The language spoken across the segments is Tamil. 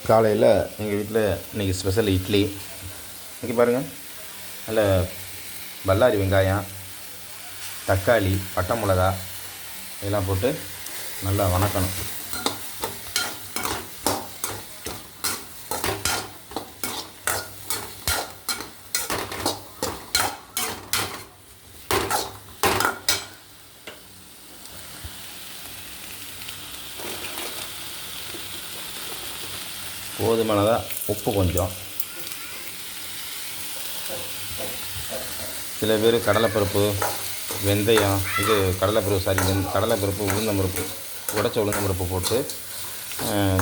காலையில் எங்கள் வீட்டில் இன்றைக்கி ஸ்பெஷல் இட்லி. இன்றைக்கி பாருங்கள், நல்ல பல்லாரி வெங்காயம், தக்காளி, பட்டை மிளகா இதெல்லாம் போட்டு நல்லா வணக்கணும். போதுமானதாக உப்பு கொஞ்சம். சில பேர் கடலைப்பருப்பு, வெந்தயம், கடலைப்பருப்பு, உளுந்தம்பருப்பு, உடைச்ச உளுந்தம்பருப்பு போட்டு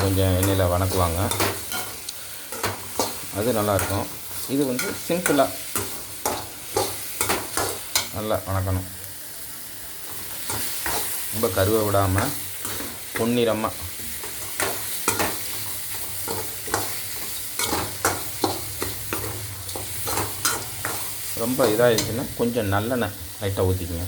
கொஞ்சம் எண்ணெயில் வணக்குவாங்க. அது நல்லாயிருக்கும். இது வந்து சிம்பிளாக நல்லா வணக்கணும். ரொம்ப கருவை விடாமல் பொன்னிறமாக ரொம்ப இதாகிடுச்சுன்னா கொஞ்சம் நல்லெண்ணெய் லைட்டாக ஊற்றிக்குங்க.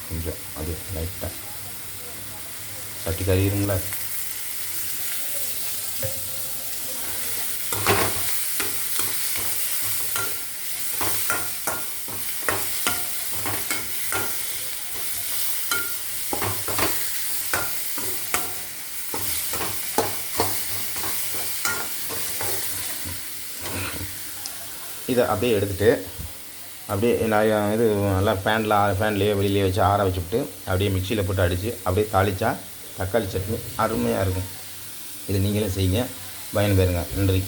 கொஞ்சம் அது லைட்டாக சட்டி கறிடுங்களா. இதை அப்படியே எடுத்துகிட்டு அப்படியே நான் இது நல்லா ஃபேன்லேயே வெளியிலேயே வச்சு ஆற வச்சுவிட்டு அப்படியே மிக்சியில் போட்டு அடித்து அப்படியே தாளித்தா தக்காளி சட்னி அருமையாக இருக்கும். இது நீங்களே செய்யுங்க, பயன்பெறுங்க. நன்றி.